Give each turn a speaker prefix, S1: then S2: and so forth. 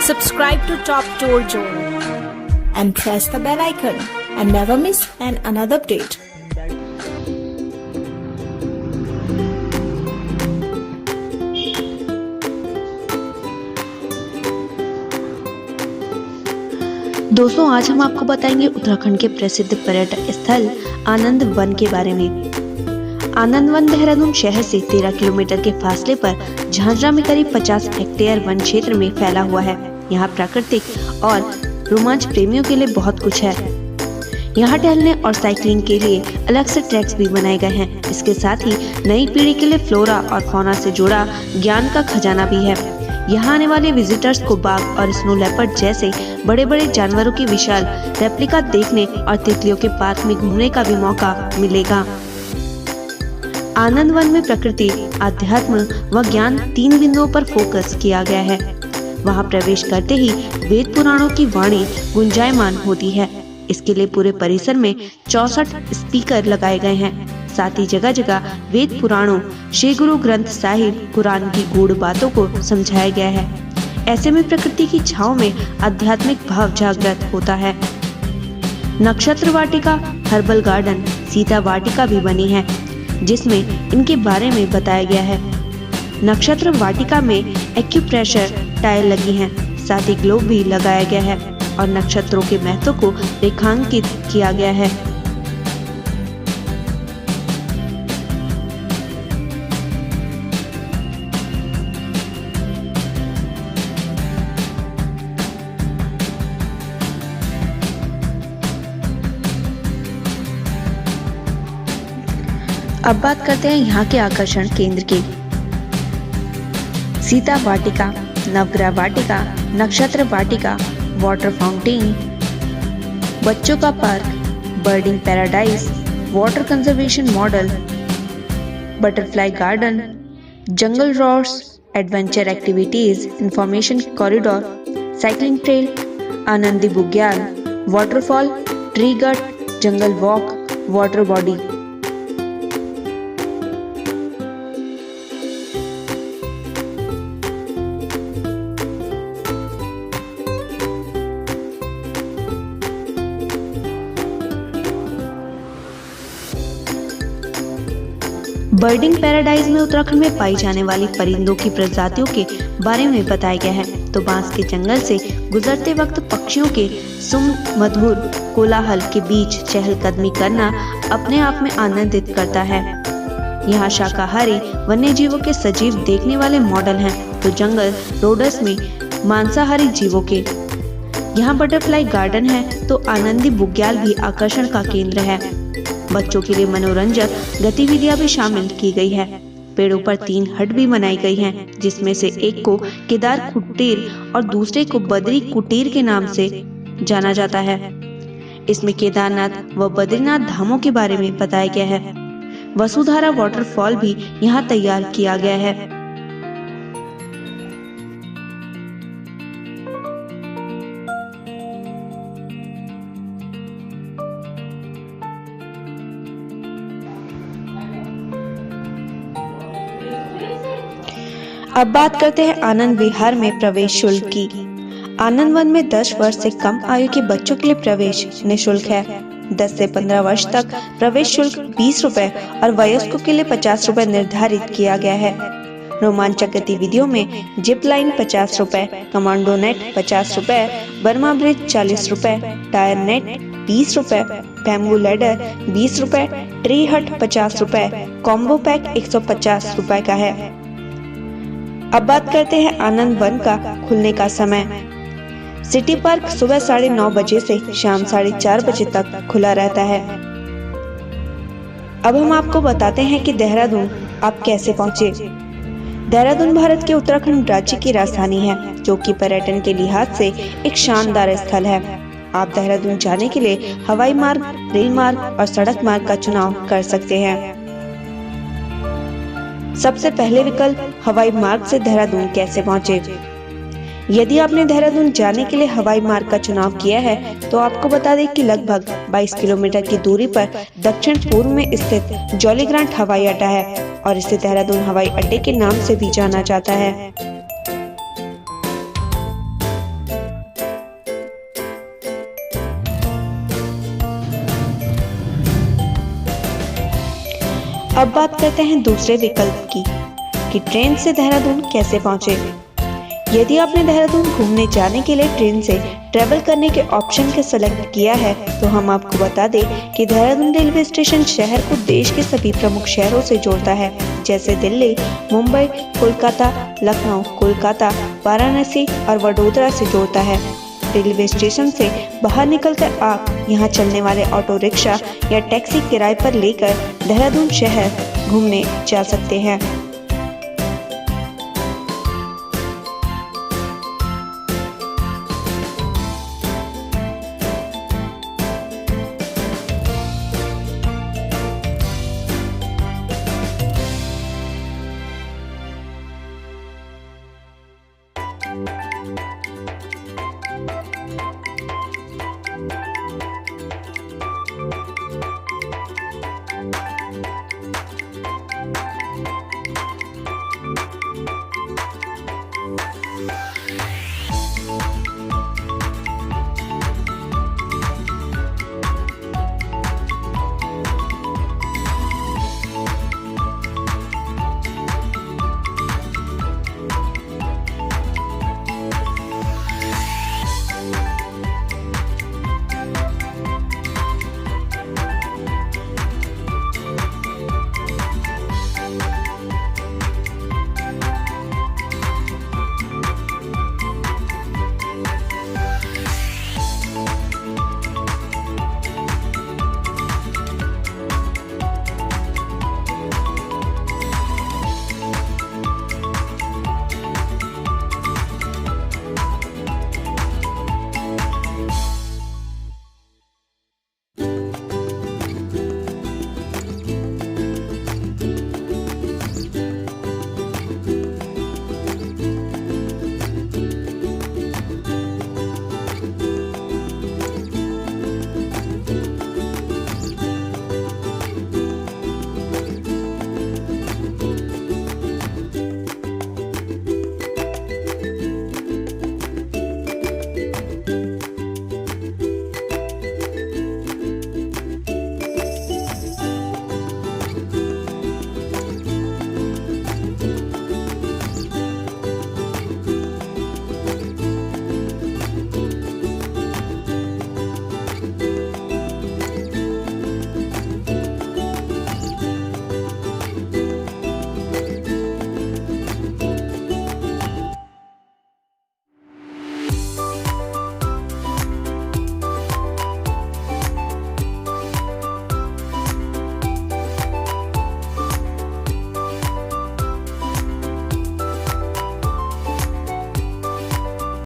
S1: Subscribe to Top Tour Zone and press the bell icon and never miss another update.
S2: दोस्तों, आज हम आपको बताएंगे उत्तराखंड के प्रसिद्ध पर्यटक स्थल आनंद वन के बारे में। आनंद वन देहरादून शहर से 13 किलोमीटर के फासले पर झांझरा में करीब 50 हेक्टेयर वन क्षेत्र में फैला हुआ है। यहाँ प्राकृतिक और रोमांच प्रेमियों के लिए बहुत कुछ है। यहाँ टहलने और साइकिलिंग के लिए अलग से ट्रैक्स भी बनाए गए हैं। इसके साथ ही नई पीढ़ी के लिए फ्लोरा और फौना से जुड़ा ज्ञान का खजाना भी है। यहाँ आने वाले विजिटर्स को बाघ और स्नो लेपर्ड जैसे बड़े बड़े जानवरों की विशाल रेप्लिका देखने और तितलियों के पार्क में घूमने का भी मौका मिलेगा। आनंद वन में प्रकृति, आध्यात्म व ज्ञान 3 बिंदुओं पर फोकस किया गया है। वहाँ प्रवेश करते ही वेद पुराणों की वाणी गुंजायमान होती है। इसके लिए पूरे परिसर में 64 स्पीकर लगाए गए हैं। साथ ही जगह जगह वेद पुराणों, श्री गुरु ग्रंथ साहिब, कुरान की गूढ़ बातों को समझाया गया है। ऐसे में प्रकृति की छांव में आध्यात्मिक भाव जागृत होता है। नक्षत्र वाटिका, हर्बल गार्डन, सीता वाटिका भी बनी है, जिसमें इनके बारे में बताया गया है। नक्षत्र वाटिका में एक्यूप्रेशर टाइल लगी हैं, साथ ही ग्लोब भी लगाया गया है और नक्षत्रों के महत्व को रेखांकित किया गया है। अब बात करते हैं यहाँ के आकर्षण केंद्र की। सीता वाटिका, नवग्रह वाटिका, नक्षत्र वाटिका, वाटर फाउंटेन, बच्चों का park, birding paradise, water conservation model, butterfly garden, jungle roads, adventure activities, information corridor, cycling trail, Anandi Bugyal, waterfall, tree गट, jungle walk, water body. Birding paradise में उत्तराखंड में पाई जाने वाली परिंदों की प्रजातियों के बारे में बताया गया है। तो बांस के जंगल से गुजरते वक्त पक्षियों के सुमधुर कोलाहल के बीच चहलकदमी करना अपने आप में आनंदित करता है। यहाँ शाकाहारी वन्य जीवों के सजीव देखने वाले मॉडल हैं, तो जंगल रोडस में मांसाहारी जीवों के। यहाँ बटरफ्लाई गार्डन है, तो आनंदी बुग्याल भी आकर्षण का केंद्र है। बच्चों के लिए मनोरंजक गतिविधियां भी शामिल की गई है। पेड़ों पर 3 हट भी बनाई गई हैं, जिसमें से एक को केदार कुटीर और दूसरे को बद्री कुटीर के नाम से जाना जाता है। इसमें केदारनाथ व बद्रीनाथ धामों के बारे में बताया गया है। वसुधारा वाटरफॉल भी यहाँ तैयार किया गया है। अब बात करते हैं आनंद विहार में प्रवेश शुल्क की। आनंद वन में 10 वर्ष से कम आयु के बच्चों के लिए प्रवेश निःशुल्क है। 10 से 15 वर्ष तक प्रवेश शुल्क 20 रुपए और वयस्कों के लिए 50 रुपए निर्धारित किया गया है। रोमांचक गतिविधियों में जिप लाइन 50 रुपए, कमांडो नेट 50 रुपए, बर्मा ब्रिज 40 रुपए, टायर नेट 20 रुपए, बैम्बू लैडर 20 रुपए, ट्री हट 50 रुपए, कॉम्बो पैक 150 रुपए का है। अब बात करते हैं आनंद वन का खुलने का समय। सिटी पार्क सुबह 9:30 बजे से शाम 4:30 बजे तक खुला रहता है। अब हम आपको बताते हैं कि देहरादून आप कैसे पहुंचे। देहरादून भारत के उत्तराखंड राज्य की राजधानी है, जो कि पर्यटन के लिहाज से एक शानदार स्थल है। आप देहरादून जाने के लिए हवाई मार्ग, रेल मार्ग और सड़क मार्ग का चुनाव कर सकते हैं। सबसे पहले विकल्प हवाई मार्ग से देहरादून कैसे पहुंचे। यदि आपने देहरादून जाने के लिए हवाई मार्ग का चुनाव किया है, तो आपको बता दें कि लगभग 22 किलोमीटर की दूरी पर दक्षिण पूर्व में स्थित जॉली ग्रांट हवाई अड्डा है और इसे देहरादून हवाई अड्डे के नाम से भी जाना जाता है। अब बात करते हैं दूसरे विकल्प की कि ट्रेन से देहरादून कैसे पहुंचे। यदि आपने देहरादून घूमने जाने के लिए ट्रेन से ट्रेवल करने के ऑप्शन के सेलेक्ट किया है तो हम आपको बता दें कि देहरादून रेलवे स्टेशन शहर को देश के सभी प्रमुख शहरों से जोड़ता है, जैसे दिल्ली, मुंबई, कोलकाता, लखनऊ, कोलकाता, वाराणसी और वडोदरा से जोड़ता है। रेलवे स्टेशन से बाहर निकलकर आप यहाँ चलने वाले ऑटो रिक्शा या टैक्सी किराए पर लेकर देहरादून शहर घूमने जा सकते हैं।